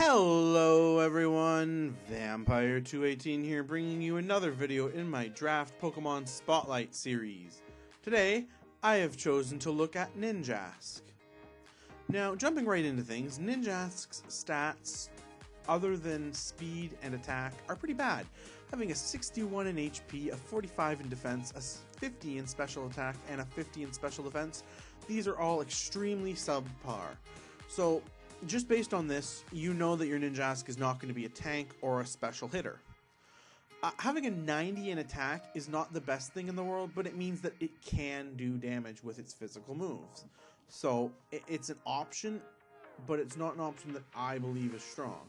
Hello everyone, Vampire218 here, bringing you another video in my Draft Pokemon Spotlight series. Today, I have chosen to look at Ninjask. Now, jumping right into things, Ninjask's stats, other than speed and attack, are pretty bad. Having a 61 in HP, a 45 in defense, a 50 in special attack, and a 50 in special defense, these are all extremely subpar. So, just based on this, you know that your Ninjask is not going to be a tank or a special hitter. Having a 90 in attack is not the best thing in the world, but it means that it can do damage with its physical moves. So it's an option, but it's not an option that I believe is strong.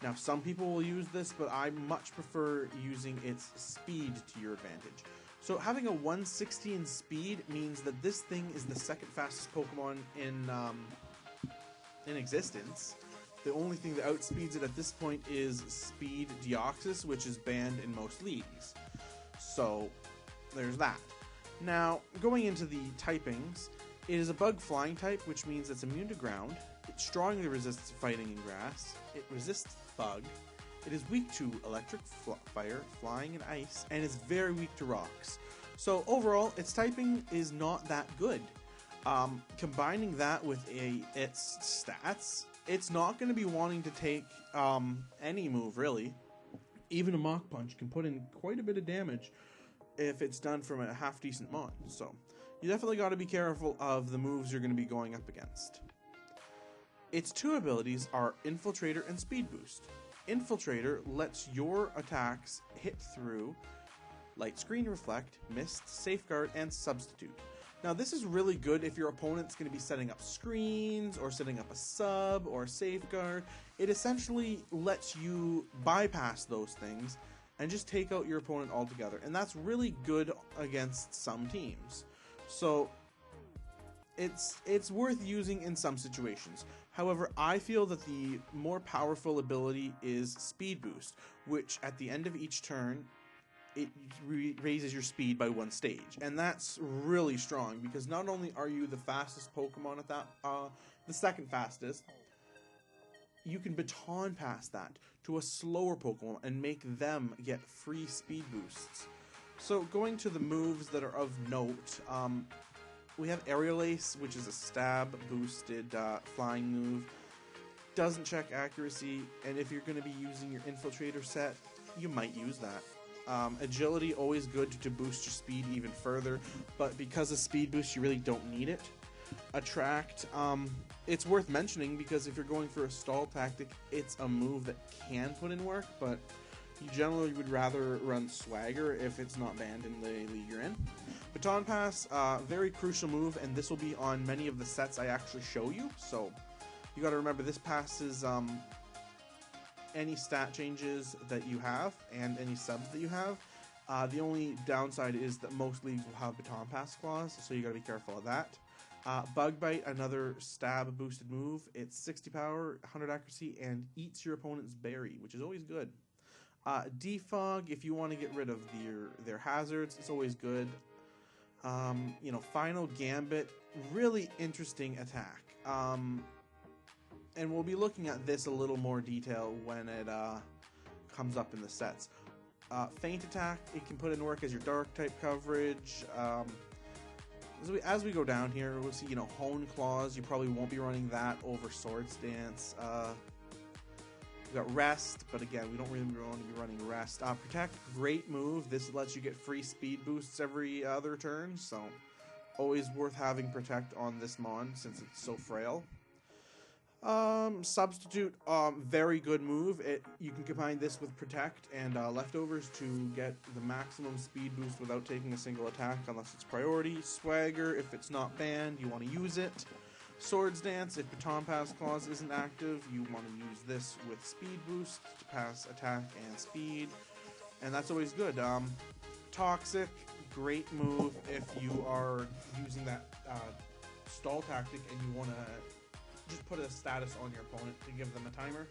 Now, some people will use this, but I much prefer using its speed to your advantage. So having a 160 in speed means that this thing is the second fastest Pokemon in existence. The only thing that outspeeds it at this point is Speed Deoxys, which is banned in most leagues. So there's that. Now, going into the typings, it is a bug flying type, which means it's immune to ground. It strongly resists fighting in grass. It resists bug. It is weak to electric, fire, flying, and ice, and is very weak to rocks. So overall, its typing is not that good. Combining that with its stats, it's not going to be wanting to take any move, really. Even a Mach Punch can put in quite a bit of damage if it's done from a half-decent mon. So you definitely got to be careful of the moves you're going to be going up against. Its two abilities are Infiltrator and Speed Boost. Infiltrator lets your attacks hit through Light Screen, Reflect, Mist, Safeguard, and Substitute. Now, this is really good if your opponent's going to be setting up screens or setting up a sub or a safeguard. It essentially lets you bypass those things and just take out your opponent altogether. And that's really good against some teams. So it's worth using in some situations. However, I feel that the more powerful ability is Speed Boost, which at the end of each turn, it raises your speed by 1 stage, and that's really strong because not only are you the fastest Pokemon at that, the second fastest, you can baton pass that to a slower Pokemon and make them get free speed boosts. So going to the moves that are of note, we have Aerial Ace, which is a stab boosted flying move. Doesn't check accuracy, and if you're going to be using your Infiltrator set, you might use that. Agility, always good to boost your speed even further, but because of Speed Boost, you really don't need it. Attract, it's worth mentioning because if you're going for a stall tactic, it's a move that can put in work, but you generally would rather run Swagger if it's not banned in the league you're in. Baton Pass, very crucial move, and this will be on many of the sets I actually show you, so you gotta remember this passes any stat changes that you have and any subs that you have. The only downside is that most leagues will have Baton Pass clause, so you gotta be careful of that. Bug Bite, another stab boosted move. It's 60 power, 100 accuracy, and eats your opponent's berry, which is always good. Defog, if you want to get rid of their hazards, it's always good. You know, Final Gambit, really interesting attack. And we'll be looking at this a little more detail when it comes up in the sets. Feint Attack, it can put in work as your Dark type coverage. As we go down here, we'll see, you know, Hone Claws. You probably won't be running that over Swords Dance. We've got Rest, but again, we don't really want to be running Rest. Protect, great move. This lets you get free speed boosts every other turn, so always worth having Protect on this mon since it's so frail. Substitute, very good move. You can combine this with Protect and Leftovers to get the maximum speed boost without taking a single attack unless it's priority. Swagger, if it's not banned, you want to use it. Swords Dance, if Baton Pass clause isn't active, you want to use this with speed boost to pass attack and speed, and that's always good. Toxic, great move if you are using that stall tactic and you want to just put a status on your opponent to give them a timer.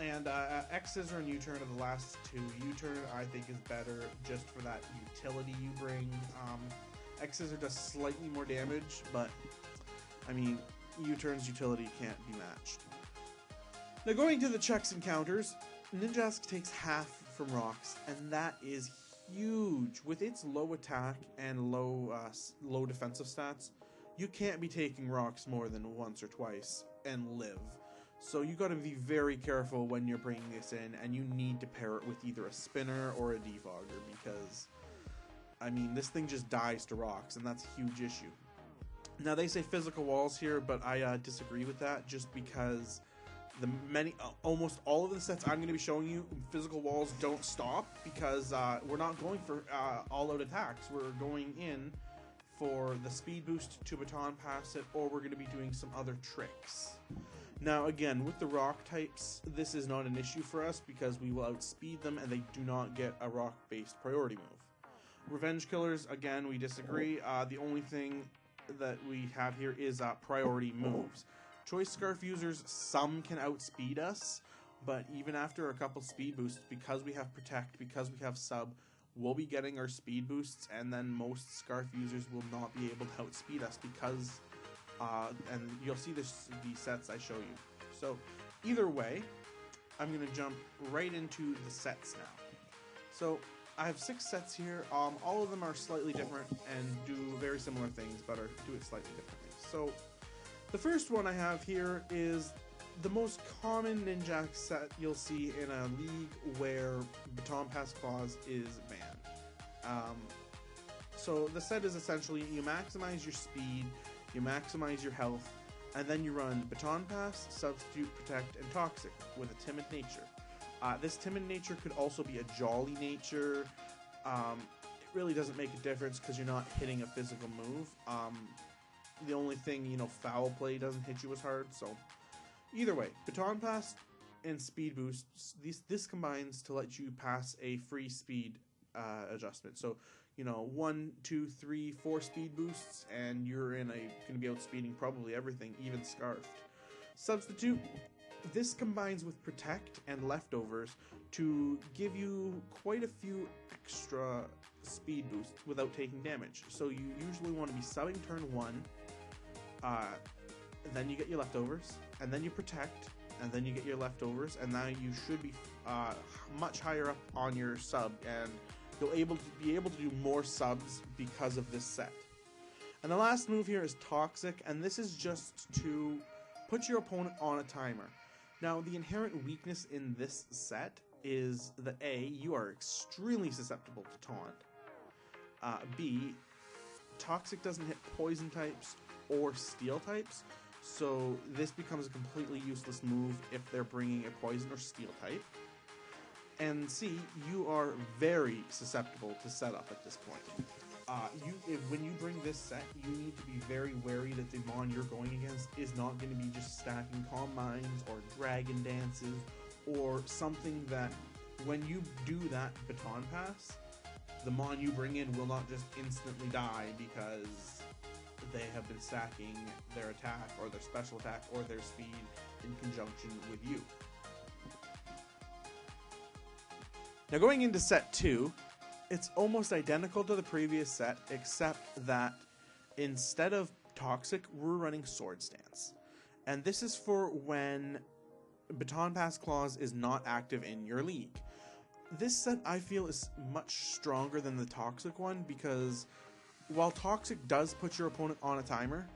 And X-Scissor and U-Turn are the last two. U-Turn, I think, is better just for that utility you bring. X-Scissor does slightly more damage, but, I mean, U-Turn's utility can't be matched. Now going to the checks and counters, Ninjask takes half from rocks, and that is huge. With its low attack and low defensive stats, you can't be taking rocks more than once or twice and live. So you got to be very careful when you're bringing this in, and you need to pair it with either a spinner or a defogger, because, I mean, this thing just dies to rocks, and that's a huge issue. Now they say physical walls here, but I disagree with that, just because almost all of the sets I'm going to be showing you, physical walls don't stop, because we're not going for all-out attacks. We're going in for the speed boost to baton pass it, or we're going to be doing some other tricks. Now again, with the rock types, this is not an issue for us because we will outspeed them and they do not get a rock-based priority move. Revenge killers, again, we disagree. The only thing that we have here is priority moves. Choice scarf users, some can outspeed us, but even after a couple speed boosts, because we have protect, because we have sub, we'll be getting our speed boosts, and then most scarf users will not be able to outspeed us because and you'll see the sets I show you. So either way, I'm going to jump right into the sets now. So I have 6 sets here. All of them are slightly different and do very similar things, but do it slightly differently. So the first one I have here is the most common Ninjask set you'll see in a league where Baton Pass Clause is banned. So the set is essentially you maximize your speed, you maximize your health, and then you run Baton Pass, Substitute, Protect, and Toxic with a timid nature. This timid nature could also be a jolly nature. It really doesn't make a difference because you're not hitting a physical move. The only thing, foul play doesn't hit you as hard, so either way, Baton Pass and Speed Boosts, this combines to let you pass a free speed adjustment. So 1, 2, 3, 4 speed boosts, and you're going to be outspeeding probably everything, even Scarfed. Substitute, this combines with Protect and Leftovers to give you quite a few extra speed boosts without taking damage. So you usually want to be subbing turn 1, then you get your Leftovers, and then you Protect, and then you get your Leftovers, and now you should be much higher up on your sub, and you'll be able to do more subs because of this set. And the last move here is Toxic, and this is just to put your opponent on a timer. Now, the inherent weakness in this set is that A, you are extremely susceptible to taunt. B, Toxic doesn't hit poison types or steel types, so this becomes a completely useless move if they're bringing a poison or steel type. And C, you are very susceptible to setup at this point. When you bring this set, you need to be very wary that the mon you're going against is not going to be just stacking Calm Minds or Dragon Dances or something that when you do that Baton Pass, the mon you bring in will not just instantly die because they have been stacking their attack or their special attack or their speed in conjunction with you. Now going into set 2, it's almost identical to the previous set, except that instead of Toxic, we're running Sword Stance. And this is for when Baton Pass Clause is not active in your league. This set, I feel, is much stronger than the Toxic one, because while Toxic does put your opponent on a timer,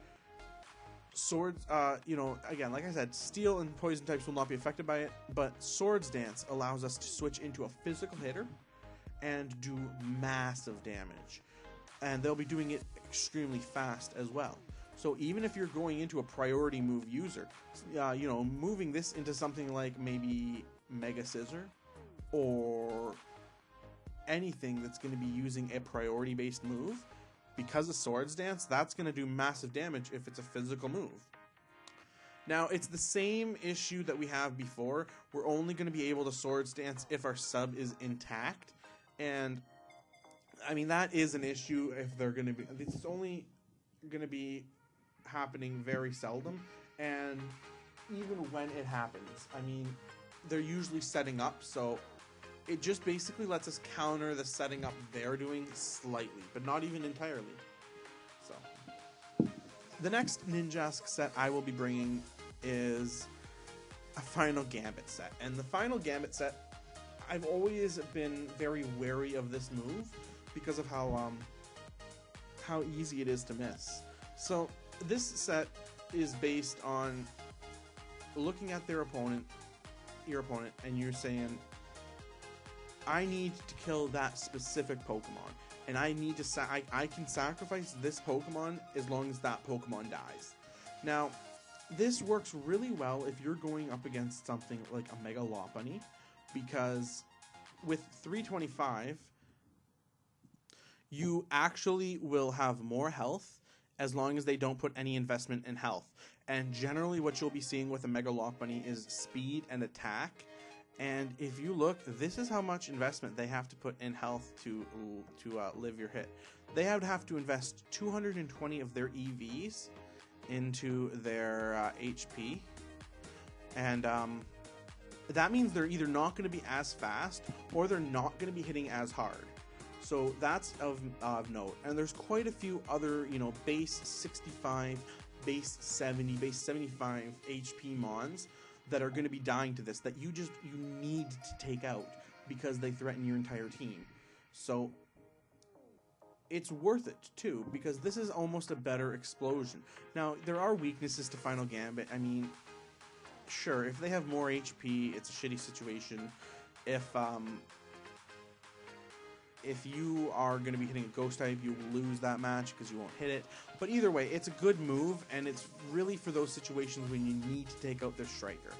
Swords, again, like I said, Steel and Poison types will not be affected by it, but Swords Dance allows us to switch into a physical hitter and do massive damage. And they'll be doing it extremely fast as well. So even if you're going into a priority move user, moving this into something like maybe Mega Scissor or anything that's going to be using a priority-based move, because of Swords Dance, that's going to do massive damage if it's a physical move. Now, it's the same issue that we have before. We're only going to be able to Swords Dance if our sub is intact. And, I mean, that is an issue if they're going to be... It's only going to be happening very seldom. And even when it happens, I mean, they're usually setting up, so... It just basically lets us counter the setting up they're doing slightly, but not even entirely. So, the next Ninjask set I will be bringing is a Final Gambit set. And the Final Gambit set, I've always been very wary of this move because of how easy it is to miss. So this set is based on looking at your opponent, and you're saying, I need to kill that specific Pokemon, and I need to I can sacrifice this Pokemon as long as that Pokemon dies. Now, this works really well if you're going up against something like a Mega Lopunny, because with 325, you actually will have more health as long as they don't put any investment in health. And generally what you'll be seeing with a Mega Lopunny is speed and attack. And if you look, this is how much investment they have to put in health to live your hit. They would have to invest 220 of their EVs into their HP. And that means they're either not going to be as fast or they're not going to be hitting as hard. So that's of note. And there's quite a few other, base 65, base 70, base 75 HP mons that are going to be dying to this that you need to take out because they threaten your entire team. So it's worth it too, because this is almost a better explosion. Now, there are weaknesses to Final Gambit. I mean, sure, if they have more HP, it's a shitty situation. If you are going to be hitting a Ghost type, you will lose that match because you won't hit it. But either way, it's a good move, and it's really for those situations when you need to take out their striker.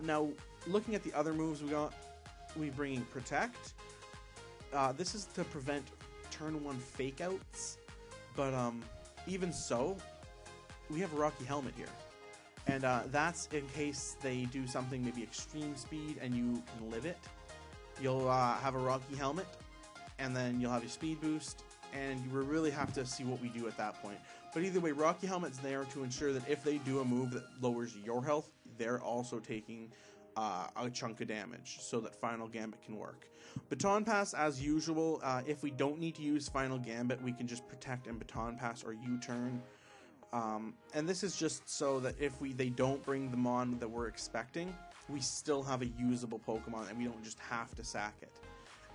Now, looking at the other moves we bring in Protect. This is to prevent turn 1 fake outs, but even so, we have a Rocky Helmet here. And that's in case they do something, maybe extreme speed, and you can live it. You'll have a Rocky Helmet, and then you'll have your speed boost, and you will really have to see what we do at that point. But either way, Rocky Helmet's there to ensure that if they do a move that lowers your health, they're also taking a chunk of damage, so that Final Gambit can work. Baton Pass, as usual, if we don't need to use Final Gambit, we can just Protect and Baton Pass or U-turn. And this is just so that if they don't bring the mon that we're expecting, we still have a usable Pokemon and we don't just have to sack it.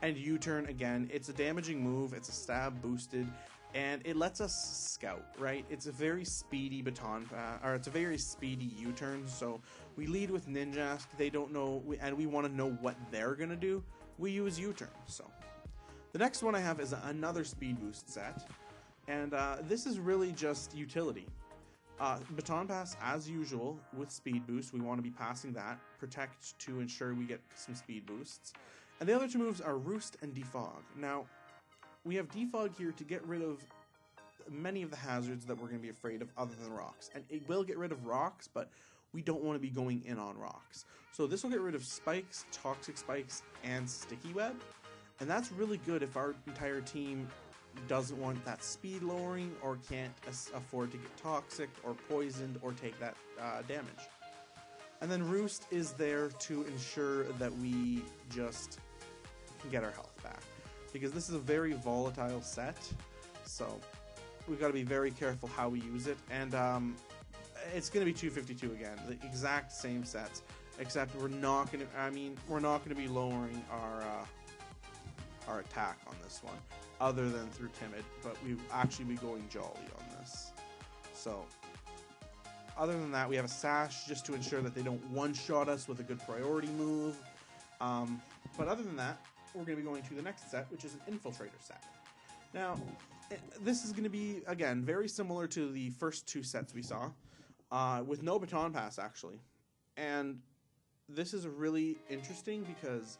And U-turn, again, it's a damaging move, it's a stab boosted, and it lets us scout, right? It's a very speedy it's a very speedy U-turn, so we lead with Ninjask, they don't know, and we want to know what they're going to do, we use U-turn. So the next one I have is another speed boost set, and this is really just utility. Baton Pass, as usual, with speed boost, we want to be passing that. Protect to ensure we get some speed boosts. And the other two moves are Roost and Defog. Now, we have Defog here to get rid of many of the hazards that we're going to be afraid of other than rocks. And it will get rid of rocks, but we don't want to be going in on rocks. So this will get rid of spikes, toxic spikes, and sticky web. And that's really good if our entire team doesn't want that speed lowering or can't afford to get toxic or poisoned or take that damage. And then Roost is there to ensure that we just can get our health back, because this is a very volatile set, so we've got to be very careful how we use it. And it's going to be 252 again, the exact same sets, except we're not going to be lowering our attack on this one, other than through Timid, but we've actually be going Jolly on this. So other than that, we have a Sash just to ensure that they don't one-shot us with a good priority move. But other than that, we're going to be going to the next set, which is an Infiltrator set. Now, this is going to be, again, very similar to the first two sets we saw, with no Baton Pass, actually. And this is really interesting because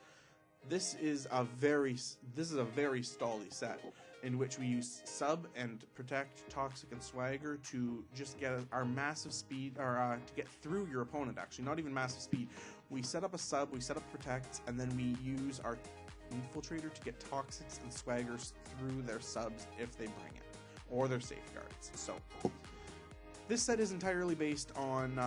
this is a very stally set, in which we use Sub and Protect, Toxic, and Swagger to just get our massive speed, or to get through your opponent, actually, not even massive speed. We set up a Sub, we set up Protects, and then we use our Infiltrator to get Toxics and Swaggers through their Subs if they bring it, or their Safeguards. So, this set is entirely based on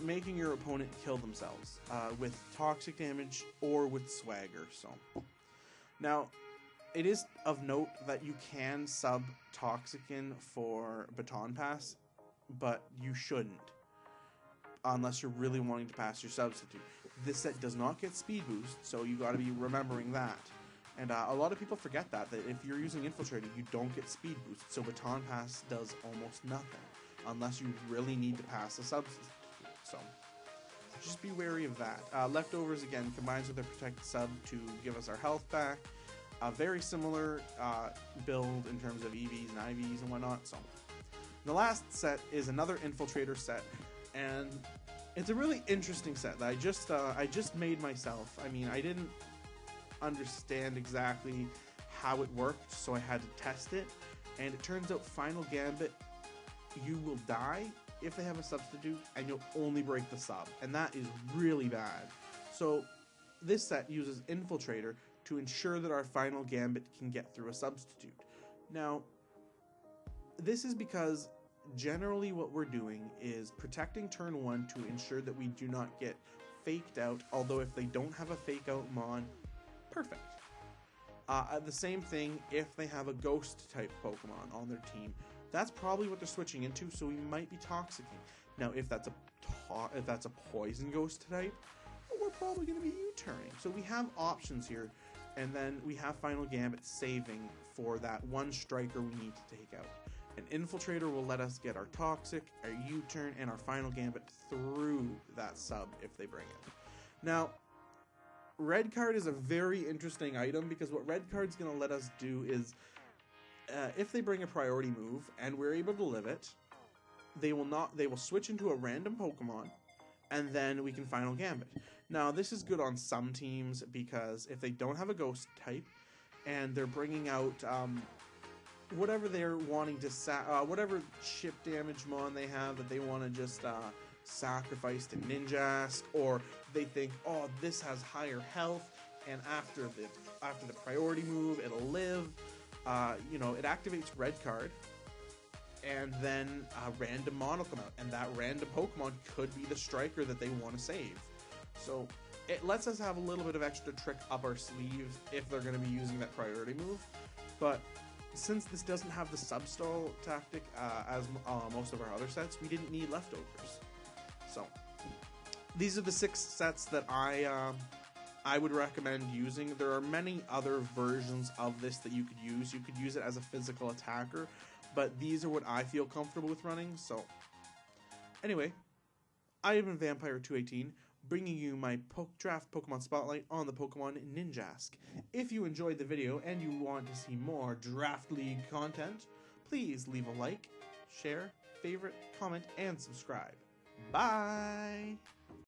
making your opponent kill themselves with toxic damage or with Swagger. So, now, it is of note that you can sub Toxicin for Baton Pass, but you shouldn't. unless you're really wanting to pass your substitute. This set does not get speed boost, so you got to be remembering that. And a lot of people forget that if you're using Infiltrator, you don't get speed boost, so Baton Pass does almost nothing, unless you really need to pass a substitute. So just be wary of that. Leftovers, again, combines with a Protected Sub to give us our health back. A very similar build in terms of EVs and IVs and whatnot. So the last set is another Infiltrator set, and it's a really interesting set that I just made myself. I mean, I didn't understand exactly how it worked, so I had to test it, and it turns out Final Gambit, you will die if they have a substitute, and you'll only break the sub, and that is really bad. So this set uses Infiltrator to ensure that our Final Gambit can get through a substitute. Now, this is because generally what we're doing is protecting turn 1 to ensure that we do not get faked out, although if they don't have a fake out mon, perfect. The same thing if they have a ghost type Pokemon on their team. That's probably what they're switching into, so we might be toxicking. Now, if that's a poison ghost type, we're probably going to be U-turning. So we have options here, and then we have Final Gambit saving for that one striker we need to take out. An Infiltrator will let us get our Toxic, our U-turn, and our Final Gambit through that sub if they bring it. Now, Red Card is a very interesting item because what Red Card's going to let us do is if they bring a priority move and we're able to live it, they will switch into a random Pokemon, and then we can Final Gambit. Now, this is good on some teams because if they don't have a ghost type and they're bringing out whatever they're wanting to whatever chip damage mon they have that they want to just sacrifice to Ninjask, or they think, oh, this has higher health, and after the priority move it'll live. You know, it activates Red Card, and then a random mon will come out, and that random Pokemon could be the striker that they want to save. So it lets us have a little bit of extra trick up our sleeves if they're going to be using that priority move. But since this doesn't have the substall tactic as most of our other sets, we didn't need leftovers. So these are the 6 sets that I would recommend using. There are many other versions of this that you could use. You could use it as a physical attacker, but these are what I feel comfortable with running. So anyway, I have been Vampire218, bringing you my draft Pokemon Spotlight on the Pokemon Ninjask. If you enjoyed the video and you want to see more Draft League content, please leave a like, share, favorite, comment, and subscribe. Bye!